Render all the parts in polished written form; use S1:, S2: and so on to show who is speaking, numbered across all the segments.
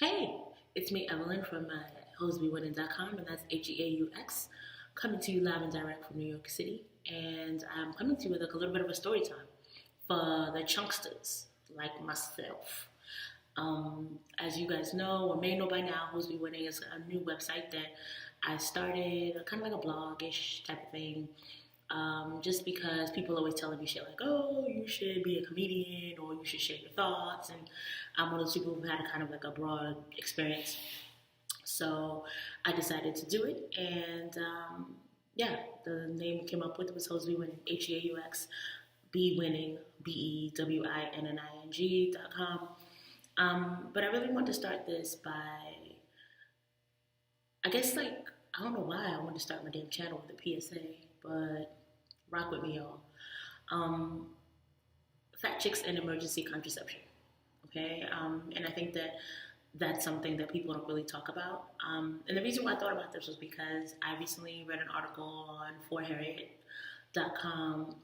S1: Hey, it's me, Evelyn, from Heauxbewinning.com, and that's Heaux, coming to you live and direct from New York City. And I'm coming to you with a little bit of a story time for the chunksters like myself. As you guys know or may know by now, Heauxbewinning is a new website that I started, kind of like a blog-ish type of thing. Just because people always telling me shit like, oh, you should be a comedian or you should share your thoughts. And I'm one of those people who had a kind of like a broad experience. So I decided to do it. And yeah, the name came up with was Heauxbewinning, Heaux, B winning, BEWINNING.com. But I really want to start this by, I guess, like, I don't know why I wanted to start my damn channel with a PSA, but rock with me, y'all. Fat Chicks and Emergency Contraception. Okay, and I think that that's something that people don't really talk about. And the reason why I thought about this was because I recently read an article on forharriet.com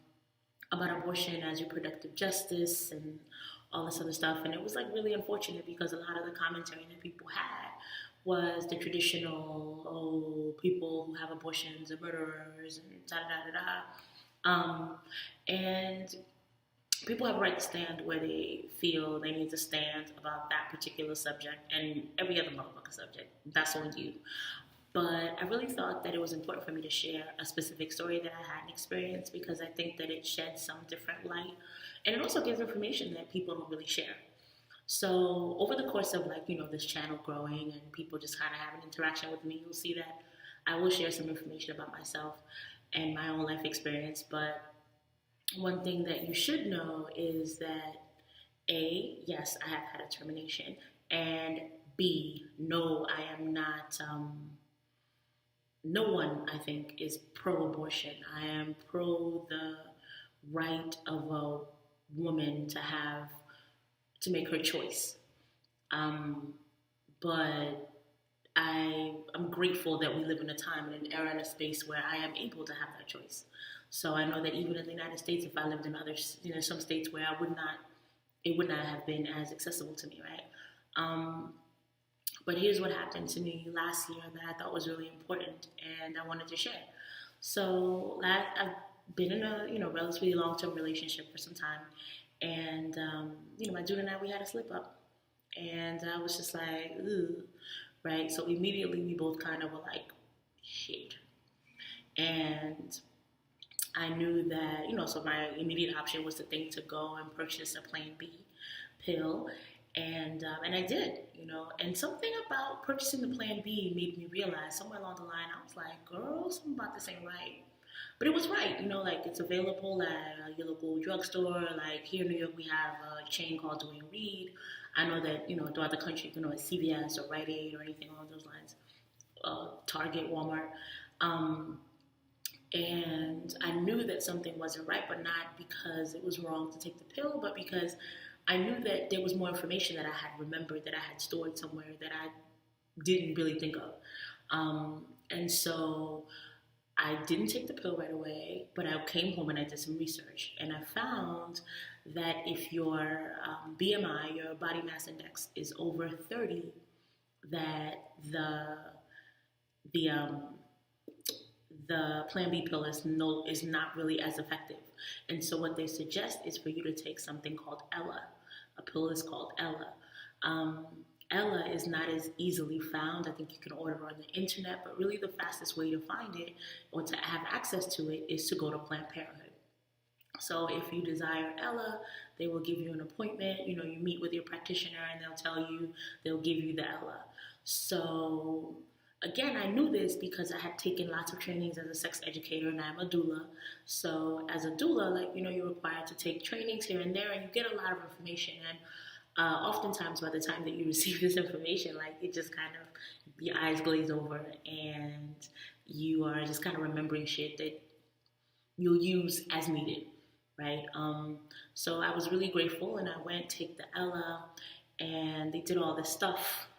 S1: about abortion as reproductive justice and all this other stuff. And it was like really unfortunate because a lot of the commentary that people had was the traditional, oh, people who have abortions are murderers and da da da da. And people have a right to stand where they feel they need to stand about that particular subject and every other motherfucking subject. That's on you. But I really thought that it was important for me to share a specific story that I hadn't experienced because I think that it sheds some different light. And it also gives information that people don't really share. So over the course of this channel growing and people just kind of having interaction with me, you'll see that I will share some information about myself and my own life experience. But one thing that you should know is that A, yes, I have had a termination, and B, no, I am not, no one, I think, is pro-abortion. I am pro the right of a woman to make her choice. But I'm grateful that we live in a time and an era and a space where I am able to have that choice. So I know that even in the United States, if I lived in some states where it would not have been as accessible to me, right? But here's what happened to me last year that I thought was really important and I wanted to share. So I've been in a relatively long-term relationship for some time, and my dude and I, we had a slip up, and I was just like, ugh, right? So immediately we both kind of were like, shit, and I knew that, so my immediate option was to go and purchase a Plan B pill. And I did, and something about purchasing the Plan B made me realize somewhere along the line, I was like, girl, something about this ain't right. But it was right, like it's available at your local drugstore. Like here in New York, we have a chain called Dwayne Reed. I know that, throughout the country, at CVS or Rite Aid or anything along those lines, Target, Walmart. And I knew that something wasn't right, but not because it was wrong to take the pill, but because I knew that there was more information that I had remembered, that I had stored somewhere that I didn't really think of. And so I didn't take the pill right away, but I came home and I did some research. And I found that if your BMI, your body mass index, is over 30, that the Plan B pill is not really as effective. And so what they suggest is for you to take something called Ella. A pill is called Ella. Ella is not as easily found. I think you can order it on the internet, but really the fastest way to find it or to have access to it is to go to Planned Parenthood. So if you desire Ella, they will give you an appointment. You meet with your practitioner and they'll give you the Ella. So again, I knew this because I had taken lots of trainings as a sex educator, and I'm a doula. So as a doula, you're required to take trainings here and there, and you get a lot of information. And oftentimes, by the time that you receive this information, it just kind of, your eyes glaze over, and you are just kind of remembering shit that you'll use as needed, right? So I was really grateful, and I went take the Ella, and they did all this stuff,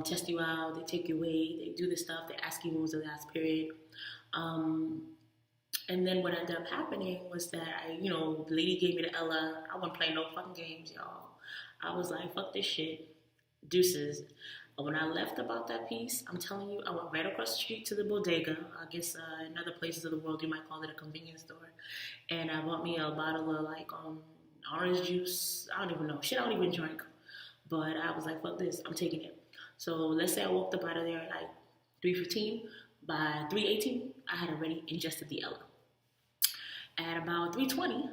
S1: test you out, they take your weight, they do this stuff, they ask you when was the last period. And then what ended up happening was that the lady gave me the Ella. I wasn't playing no fucking games, y'all. I was like, fuck this shit. Deuces. When I left about that piece, I'm telling you, I went right across the street to the bodega. I guess in other places of the world you might call it a convenience store. And I bought me a bottle of like orange juice. I don't even know. Shit, I don't even drink. But I was like, fuck this. I'm taking it. So let's say I walked up out of there at like 3:15. By 3:18, I had already ingested the Ella. At about 3:20,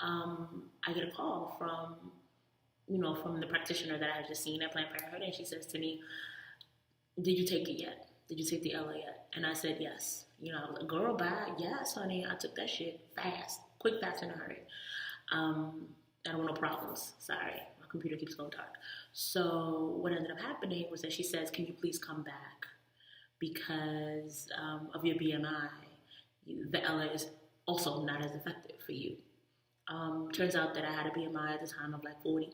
S1: I get a call from the practitioner that I had just seen at Planned Parenthood, and she says to me, "Did you take it yet? Did you take the Ella yet?" And I said, "Yes." I was like, "Girl, bye. Yes, honey. I took that shit fast, quick, fast, in a hurry. I don't want no problems. Sorry, my computer keeps going dark." So what ended up happening was that she says, "Can you please come back because of your BMI? The Ella is also not as effective for you." Turns out that I had a BMI at the time of like 40.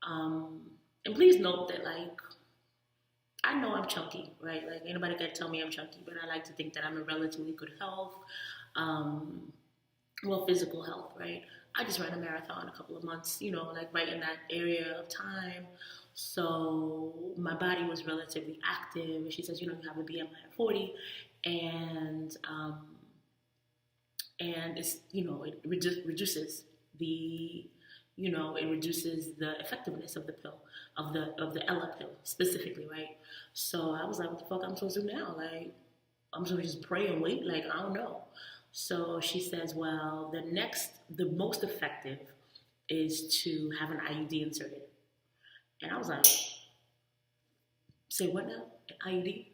S1: And please note that, like, I know I'm chunky, right? Like, anybody can tell me I'm chunky, but I like to think that I'm in relatively good health. Physical health, right? I just ran a marathon a couple of months, like right in that area of time. So my body was relatively active. And she says, you have a BMI of 40, and it's, it reduces the effectiveness of the pill, of the Ella pill specifically, right? So I was like, what the fuck I'm supposed to do now? Like, I'm supposed to just pray and wait? Like, I don't know. So she says, well, the most effective is to have an IUD inserted. And I was like, say what now? An IUD?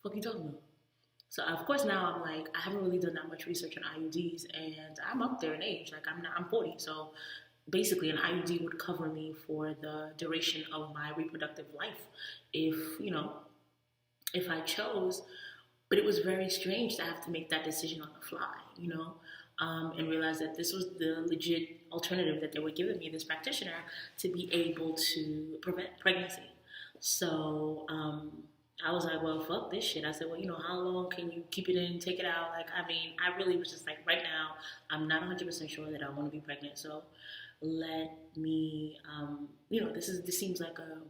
S1: What you talking about? So of course now I'm like, I haven't really done that much research on IUDs, and I'm up there in age. Like I'm 40, so basically an IUD would cover me for the duration of my reproductive life if I chose. But it was very strange to have to make that decision on the fly, and realize that this was the legit alternative that they were giving me, this practitioner, to be able to prevent pregnancy. So I was like, well, fuck this shit. I said, well, how long can you keep it in, take it out? Like, I really was just like, right now, I'm not 100% sure that I want to be pregnant. So let me, this seems like a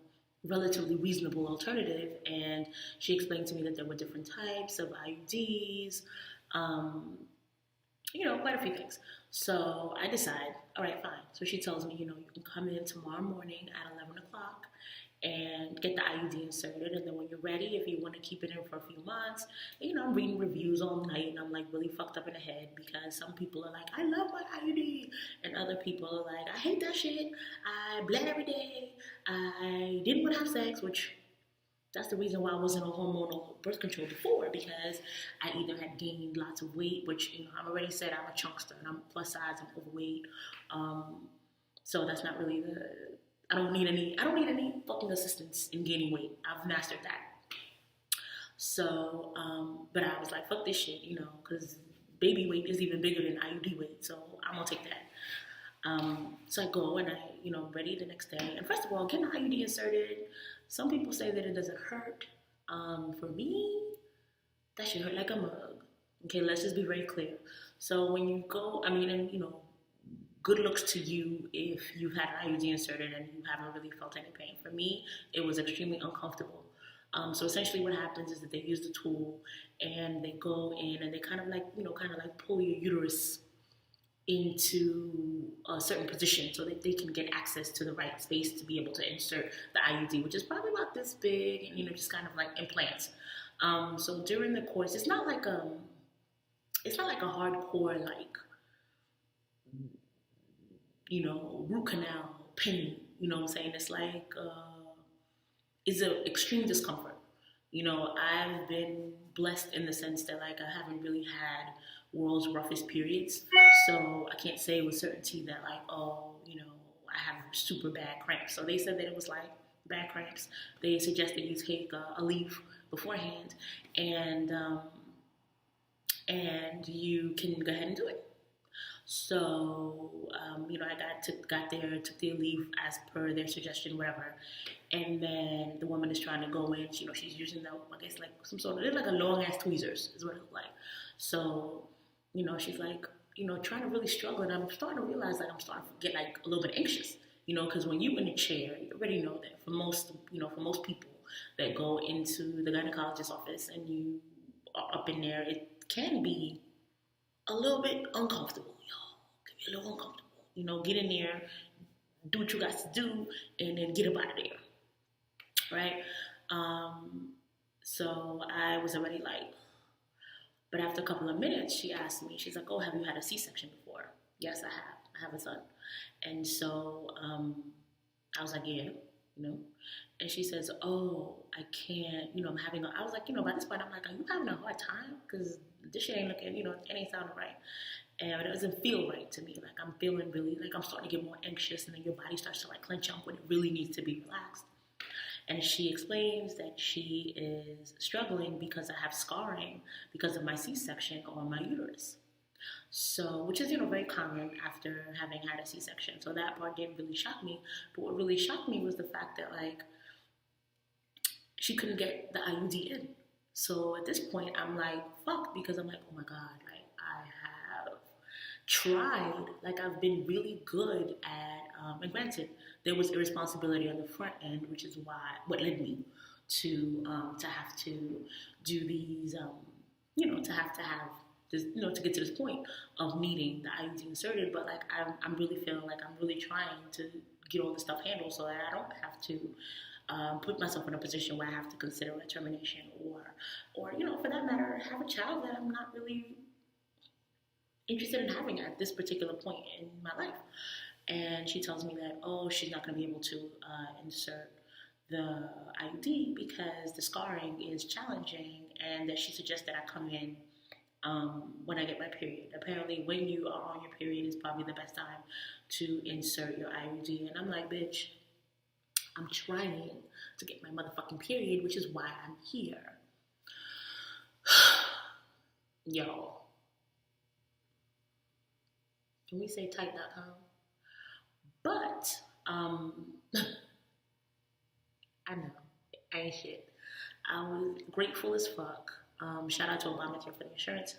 S1: relatively reasonable alternative. And she explained to me that there were different types of IUDs, quite a few things. So I decide, all right, fine. So she tells me, you can come in tomorrow morning at 11 o'clock and get the IUD inserted. And then when you're ready, if you want to keep it in for a few months, I'm reading reviews all night, and I'm like really fucked up in the head because some people are like, I love my IUD. And other people are like, I hate that shit. I bled every day. I didn't want to have sex, which that's the reason why I wasn't on hormonal birth control before, because I either had gained lots of weight, which, I've already said I'm a chunkster and I'm plus size, I'm overweight. So that's not really I don't need any fucking assistance in gaining weight. I've mastered that. So, but I was like, fuck this shit, because baby weight is even bigger than IUD weight, so I'm gonna take that. So I go and I'm ready the next day. And first of all, getting the IUD inserted, some people say that it doesn't hurt. For me, that should hurt like a mug. Okay, let's just be very clear. So when you go, good looks to you if you've had an IUD inserted and you haven't really felt any pain. For me, it was extremely uncomfortable. So essentially what happens is that they use the tool and they go in and they kind of like pull your uterus into a certain position so that they can get access to the right space to be able to insert the IUD, which is probably about this big, and just kind of like implants. So during the course, it's not like a hardcore root canal pain. You know what I'm saying? It's like it's an extreme discomfort. I've been blessed in the sense that I haven't really had world's roughest periods, so I can't say with certainty that I have super bad cramps. So they said that it was like bad cramps. They suggested you take a leave beforehand, and you can go ahead and do it. So, I got there, took their leave as per their suggestion, whatever. And then the woman is trying to go in. She's using some sort of, they're like a long ass tweezers is what it looked like. So, she's like, trying to really struggle. And I'm starting to realize I'm starting to get a little bit anxious, because when you're in a chair, you already know that for most people that go into the gynecologist's office and you are up in there, it can be a little bit uncomfortable, It can be a little uncomfortable. Get in there, do what you got to do, and then get up out of there, right? So I was already like, but after a couple of minutes, she asked me, she's like, oh, have you had a C-section before? Yes, I have. I have a son. And so I was like, yeah, And she says, oh, I can't, I'm having I was like, by this point, I'm like, are you having a hard time? Because this shit ain't looking, it ain't sounding right. And it doesn't feel right to me. Like, I'm feeling really, like, I'm starting to get more anxious, and then your body starts to, like, clench up when it really needs to be relaxed. And she explains that she is struggling because I have scarring because of my C-section on my uterus. So, which is, very common after having had a C-section. So that part didn't really shock me. But what really shocked me was the fact that, like, she couldn't get the IUD in. So at this point, I'm like, fuck, because I'm like, oh my God, like, I have tried, like, I've been really good at, and granted, there was irresponsibility on the front end, which is what led me to have to do these, to have this, to get to this point of needing the IUD inserted. But, like, I'm really feeling like I'm really trying to get all this stuff handled so that I don't have to put myself in a position where I have to consider a termination or for that matter, have a child that I'm not really interested in having at this particular point in my life. And she tells me that, oh, she's not going to be able to insert the IUD because the scarring is challenging, and that she suggests that I come in when I get my period. Apparently, when you are on your period is probably the best time to insert your IUD. And I'm like, bitch, I'm trying to get my motherfucking period, which is why I'm here. Yo. Can we say tight.com? But, I know, I ain't shit. I was grateful as fuck. Shout out to Obamacare for the insurance.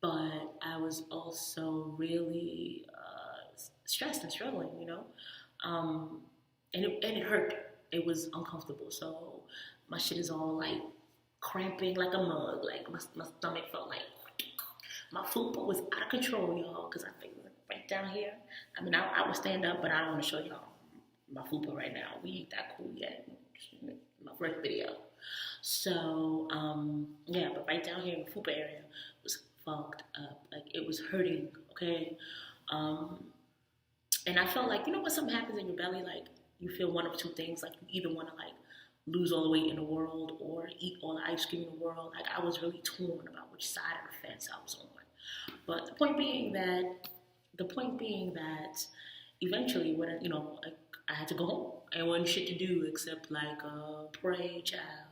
S1: But I was also really stressed and struggling, and it hurt. It was uncomfortable. So my shit is all like cramping like a mug. Like my stomach felt like my fupa was out of control, y'all. Because I think right down here. I mean, I would stand up, but I don't want to show y'all my fupa right now. We ain't that cool yet. My first video. So yeah, but right down here in the fupa area was fucked up. Like, it was hurting. Okay. And I felt like, when something happens in your belly, like, you feel one of two things. Like, you either want to, like, lose all the weight in the world or eat all the ice cream in the world. Like, I was really torn about which side of the fence I was on. But the point being that eventually, when I had to go home. I wasn't shit to do except, like, pray, child,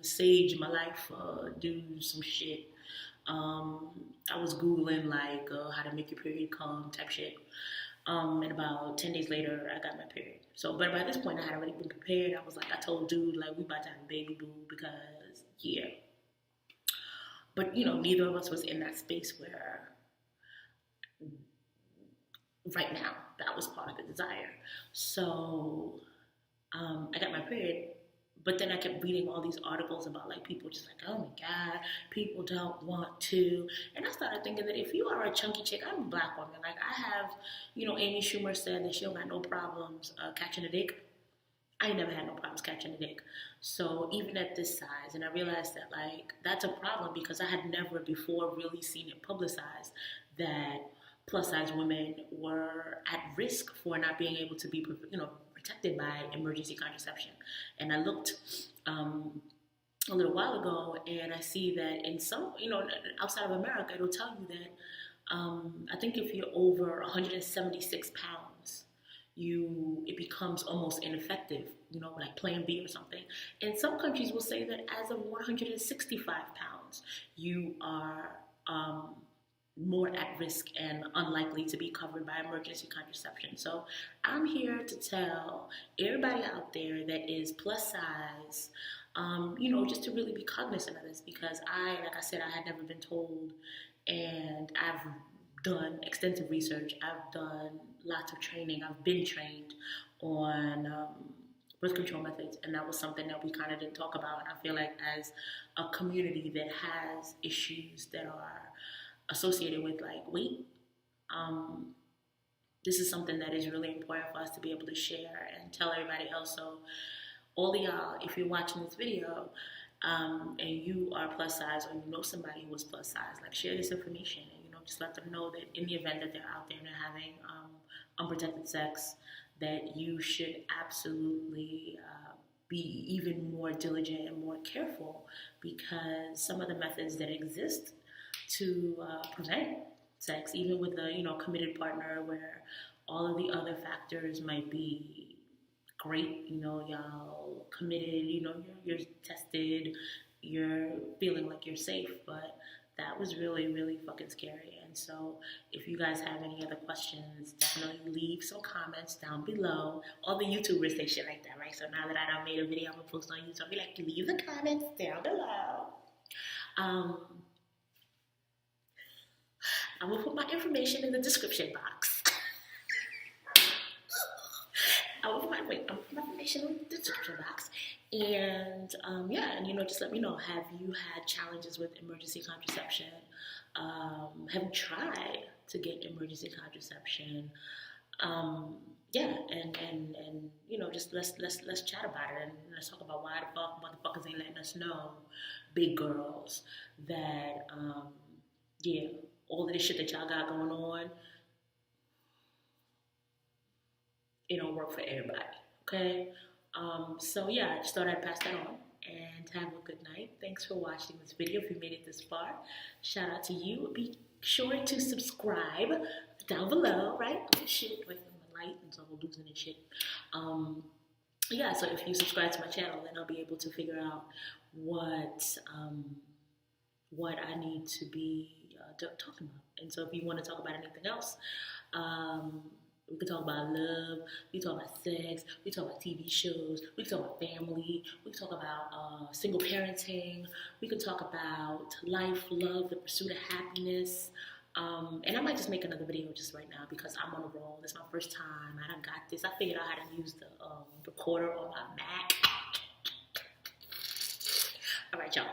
S1: sage my life, do some shit. I was Googling, like, how to make your period come type shit. And about 10 days later, I got my period. So, but by this point, I had already been prepared. I was like, I told dude, like, we about to have a baby boo because, yeah. But, neither of us was in that space where, right now, that was part of the desire. So, I got my period. But then I kept reading all these articles about, like, people just like, oh my God, people don't want to. And I started thinking that if you are a chunky chick, I'm a black woman. Like, I have, Amy Schumer said that she don't got no problems catching a dick. I ain't never had no problems catching a dick. So even at this size, and I realized that, like, that's a problem because I had never before really seen it publicized that plus size women were at risk for not being able to be, protected by emergency contraception. And I looked a little while ago, and I see that in some, outside of America, it'll tell you that I think if you're over 176 pounds, it becomes almost ineffective, like Plan B or something. And some countries will say that as of 165 pounds, you are more at risk and unlikely to be covered by emergency contraception. So I'm here to tell everybody out there that is plus size, just to really be cognizant of this, because like I said, I had never been told, and I've done extensive research. I've done lots of training. I've been trained on birth control methods, and that was something that we kind of didn't talk about. And I feel like as a community that has issues that are associated with like weight, this is something that is really important for us to be able to share and tell everybody else. So all of y'all, if you're watching this video and you are plus size, or you know somebody who is plus size, like share this information and just let them know that in the event that they're out there and they're having unprotected sex, that you should absolutely be even more diligent and more careful, because some of the methods that exist to prevent sex, even with a committed partner, where all of the other factors might be great, y'all committed, you're tested, you're feeling like you're safe, but that was really, really fucking scary. And so if you guys have any other questions, definitely leave some comments down below. All the YouTubers say shit like that, right? So now that I done made a video, I'm gonna post on YouTube, I'll be like, leave the comments down below. I'm gonna put my information in the description box. I'm gonna put my information in the description box. And just let me know, have you had challenges with emergency contraception? Have you tried to get emergency contraception? Just let's chat about it, and let's talk about why the fuck motherfuckers ain't letting us know, big girls, that all of this shit that y'all got going on, it don't work for everybody, okay? I just thought I'd pass that on, and have a good night. Thanks for watching this video. If you made it this far, shout out to you. Be sure to subscribe down below, right? Oh shit, wait, my light is all losing and shit. So if you subscribe to my channel, then I'll be able to figure out what I need to be talking about. And so if you want to talk about anything else, we can talk about love, we can talk about sex, we can talk about TV shows, we can talk about family, we can talk about single parenting, we can talk about life, love, the pursuit of happiness. And I might just make another video just right now, because I'm on a roll. This is my first time. I done got this. I figured out how to use the recorder on my Mac. All right, y'all.